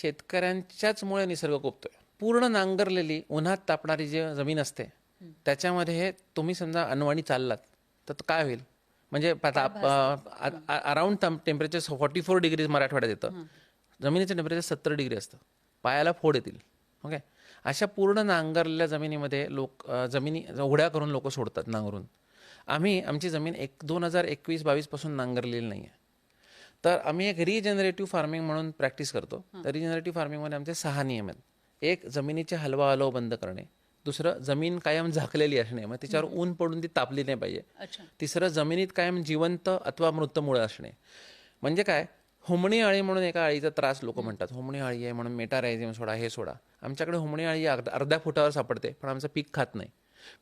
शेतकऱ्यांच्याचमुळे निसर्ग कोपतोय. पूर्ण नांगरलेली उन्हात तापणारी जी जमीन असते त्याच्यामध्ये तुम्ही समजा अनवाणी चाललात तर काय होईल? म्हणजे अराउंड टेम्परेचर 44 डिग्रीज मराठवाड्यात येतं. जमिनीचं टेम्परेचर 70 डिग्री असतं. पायाला फोड येतील. ओके, अशा पूर्ण नांगरलेल्या जमिनीमध्ये जमिनी उघड्या करून लोक सोडतात नांगरून. आमची जमीन 2021-22 पासून नांगरलेली नाही आहे. तर आम्ही एक रिजनरेटिव्ह फार्मिंग म्हणून प्रॅक्टिस करतो. तर रिजनरेटिव्ह फार्मिंगमध्ये आमचे 6 नियम आहेत. एक, जमिनीचे हलवा बंद करणे. दुसरं, जमीन कायम झाकलेली असणे, मग त्याच्यावर ऊन पडून ती तापली नाही पाहिजे. तिसरं, जमिनीत कायम जिवंत अथवा मृत मुळं असणे. म्हणजे काय, हुमणी अळी म्हणून एका अळीचा त्रास लोक म्हणतात, हुमणी अळी आहे म्हणून मेटारायझियम सोडा, हे सोडा. आमच्याकडे हुमणी अळी अर्ध्या फुटावर सापडते, पण आमचं पीक खात नाही.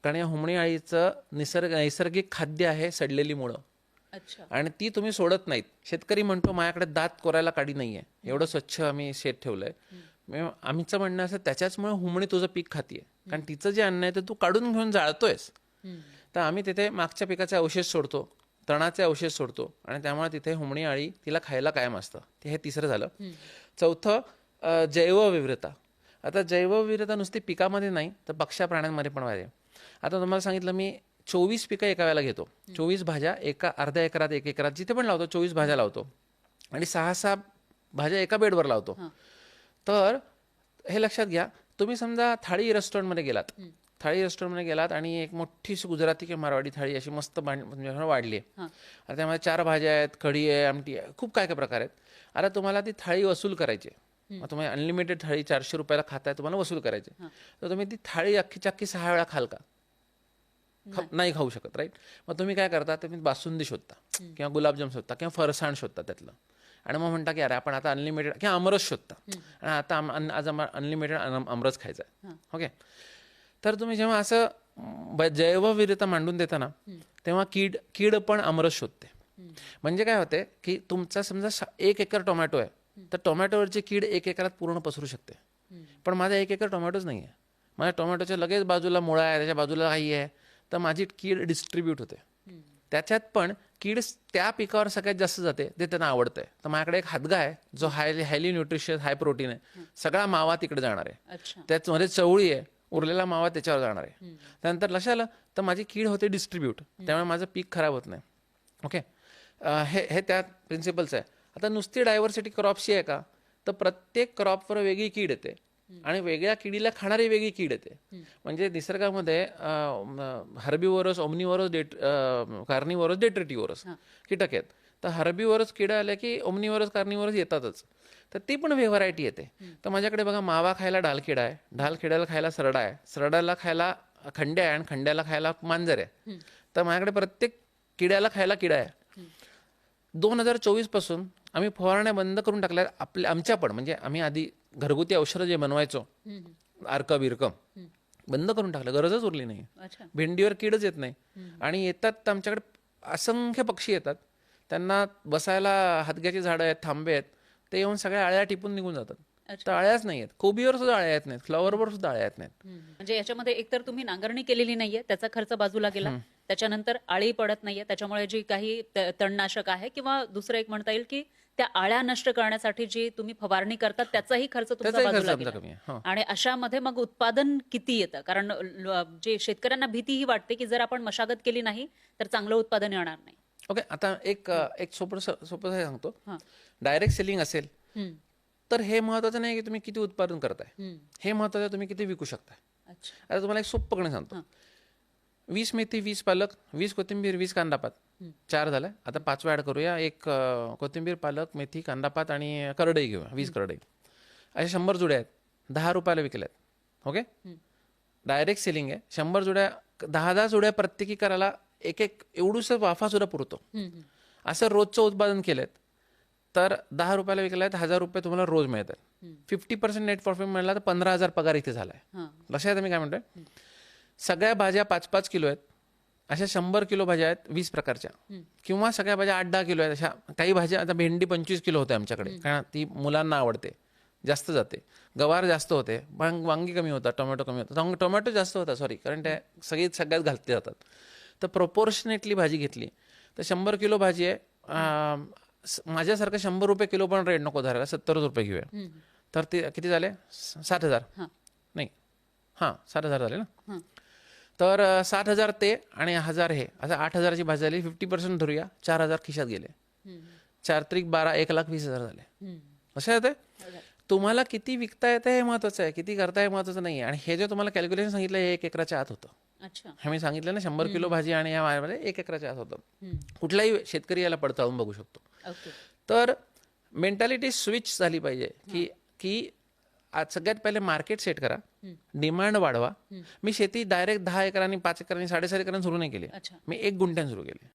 कारण या हुमणी अळीचं नैसर्गिक खाद्य आहे सडलेली मुळं. आणि ती तुम्ही सोडत नाहीत. शेतकरी म्हणतो माझ्याकडे दात कोरायला काडी नाहीये, एवढं स्वच्छ आम्ही शेत ठेवलंय. आमचं म्हणणं असं, त्याच्याचमुळे हुमणी तुझं पीक खातीये, कारण तिचं जे अन्न आहे ते तू काढून घेऊन जाळतोयस. तर आम्ही तिथे मागच्या पिकाचे अवशेष सोडतो, तणाचे अवशेष सोडतो, आणि त्यामुळे तिथे हुमणी अळी तिला खायला कायम असतं. हे तिसरं झालं. चौथं, जैवविविधता. आता जैवविविधता नुसती पिकामध्ये नाही तर पक्ष्या प्राण्यांमध्ये पण वाढते. आता तुम्हाला सांगितलं मी 24 पिकं एका वेळेला घेतो. 24 भाज्या अर्ध्या एकरात, 1 एकरात जिथे पण लावतो 24 भाज्या लावतो, आणि 6-6 भाज्या एका बेडवर लावतो. तर हे लक्षात घ्या, तुम्ही समजा थाळी रेस्टॉरंटमध्ये गेलात आणि एक मोठीशी गुजराती किंवा मारवाडी थाळी अशी मस्त वाढली आहे. आता त्यामध्ये 4 भाज्या आहेत, कढी आहे, आमटी आहे, खूप काय काय प्रकार आहेत. आता तुम्हाला ती थाळी वसूल करायची. मग तुम्ही अनलिमिटेड थाळी 400 रुपयाला खाताय, तुम्हाला वसूल करायचे. तर तुम्ही ती थाळी अख्खीच्या अख्खी 6 वेळा खाल का? नाही खाऊ शकत, राईट. मग तुम्ही काय करता, तुम्ही बासुंदी शोधता किंवा गुलाबजाम शोधता किंवा फरसाण शोधता त्यातलं, आणि मग म्हणता की अरे आपण आता अनलिमिटेड किंवा आमरस शोधता, आणि आता आज अनलिमिटेड आमरस खायचा आहे. ओके, तर तुम्ही जेव्हा असं जैवविविधता मांडून देता ना, तेव्हा कीड पण आमरस शोधते. म्हणजे काय होते की तुमचा समजा 1 एकर टोमॅटो आहे, तर टोमॅटोवरची कीड 1 एकरात पूर्ण पसरू शकते. पण माझा 1 एकर टोमॅटोच नाही आहे, माझ्या टोमॅटोच्या लगेच बाजूला मुळा आहे, त्याच्या बाजूला काही आहे, तर माझी कीड डिस्ट्रीब्यूट होते. त्याच्यात पण कीड त्या पिकावर सगळ्यात जास्त जाते, ते त्यांना आवडतंय. तर माझ्याकडे एक हादगा आहे जो हायली न्यूट्रिशियस, हाय प्रोटीन आहे, सगळा मावा तिकडे जाणार आहे. त्याच्यामध्ये चवळी आहे, उरलेला मावा त्याच्यावर जाणार आहे. त्यानंतर लक्षात आलं तर माझी कीड होते डिस्ट्रीब्यूट, त्यामुळे माझं पीक खराब होत नाही. ओके, हे त्या प्रिन्सिपल्स आहे. आता नुसती डायव्हर्सिटी क्रॉपची आहे का, तर प्रत्येक क्रॉपवर वेगळी कीड येते आणि वेगळ्या किडीला खाणारी वेगळी कीड येते. म्हणजे निसर्गामध्ये हर्बीवोरस, ओमनीवोरस, कार्निवोरस, डेट्रिटिवोरस कीटक आहेत. तर हर्बीवोरस किडा आल्या की ओमनीवोरस, कार्निवोरस येतातच. तर ती पण व्हरायटी येते. तर माझ्याकडे बघा, मावा खायला ढालकिडा आहे, ढालकिड्याला खायला सरडा आहे, सरडाला खायला खंड्या आहे, आणि खंड्याला खायला मांजर आहे. तर माझ्याकडे प्रत्येक किड्याला खायला किडा आहे. 2024 पासून आम्ही फवारण्या बंद करून टाकल्या. आमच्या पण म्हणजे आम्ही आधी घरगुती औषधं जे बनवायचो, अर्क बिरक बंद करून टाकलं, गरजच उरली नाही. भेंडीवर कीडच येत नाही, आणि येतात तर आमच्याकडे असंख्य पक्षी येतात, त्यांना बसायला हातग्याची झाडं आहेत, थांबे आहेत, ते येऊन सगळ्या अळ्या टिपून निघून जातात. तर अळ्याच नाही आहेत, कोबीवर सुद्धा अळ्या येत नाहीत, फ्लॉवरवर सुद्धा अळ्या येत नाहीत. म्हणजे याच्यामध्ये एकतर तुम्ही नांगरणी केलेली नाहीये, त्याचा खर्च बाजूला गेला, त्याच्यानंतर आळी पडत नाहीये, त्याच्यामुळे जी काही तणनाशक आहे, किंवा दुसरं एक म्हणता येईल की त्या आळ्या नष्ट करण्यासाठी जी तुम्ही फवारणी करतात त्याचाही खर्च तुमचा बाजूला गेला. आणि अशामध्ये मग उत्पादन किती येतं? कारण जे शेतकऱ्यांना भीती ही वाटते की जर आपण मशागत केली नाही तर चांगलं उत्पादन येणार नाही. ओके, आता एक सोपं सांगतो. डायरेक्ट सेलिंग असेल तर हे महत्वाचं नाही की तुम्ही किती उत्पादन करताय, हे महत्वाचं तुम्ही किती विकू शकताय. आता तुम्हाला एक सोपं सांगतो. 20 मेथी, 20 पालक, 20 कोथिंबीर, 20 कांदापात, 4 झालं. आता 5वा ऍड करूया, एक कोथिंबीर, पालक, मेथी, कांदापात आणि करडई घेऊया, 20 करडई. अशा 100 जुड्या आहेत, 10 रुपयाला विकल्यात. ओके, डायरेक्ट सेलिंग आहे. 100 जुड्या, 10-10 जुड्या प्रत्येकी करायला एक एवढूसं वाफा सुद्धा पुरतो. असं रोजचं उत्पादन केलंय तर 10 रुपयाला विकलाय, 1000 रुपये तुम्हाला रोज मिळतात. 50% नेट प्रॉफिट मिळाला तर 15,000 पगार इथे झालाय. लक्षात मी काय म्हणतोय, सगळ्या भाज्या 5-5 किलो आहेत, अशा 100 किलो भाज्या आहेत 20 प्रकारच्या, किंवा सगळ्या भाज्या 8-10 किलो आहेत. अशा काही भाज्या, आता भेंडी 25 किलो होते आमच्याकडे, कारण ती मुलांना आवडते, जास्त जाते. गवार जास्त होते, वांगी कमी होतात, टोमॅटो कमी होतात, टोमॅटो जास्त होता, सॉरी, कारण त्या सगळ्यात घालते जातात. तर प्रोपोर्शनेटली भाजी घेतली तर 100 किलो भाजी आहे. माझ्यासारखं 100 रुपये किलो पण रेट नको धरायला, 70 रुपये घेऊया. तर ते किती झाले 7,000 हां नाही हां 7,000 झाले ना. हां तर 7,000 ते आणि 1,000 हे असं 8,000ची भाजी झाली. 50% धरूया, 4,000 खिशात गेले. 4 त्रिक 12 1,20,000 झाले. असं येते. तुम्हाला किती विकता येतं हे महत्वाचं आहे, किती करता हे महत्वाचं नाही. आणि हे जे तुम्हाला कॅल्क्युलेशन सांगितलं हे 1 एकराच्या आत होतं. अच्छा हे मी सांगितलं ना 100 किलो भाजी आणि या माझ्यामध्ये 1 एकराच्या आत होतं. कुठलाही शेतकरी याला पडताळून बघू शकतो. ओके तर मेंटॅलिटी स्विच झाली पाहिजे की की आज सगळ्यात पहिले मार्केट सेट करा, डिमांड वाढवा. मी शेती डायरेक्ट 10 एकरांनी 5 एकरांनी 7.5 एकरांनी सुरू नाही केली. अच्छा मी 1 गुंठ्यानं सुरू केली.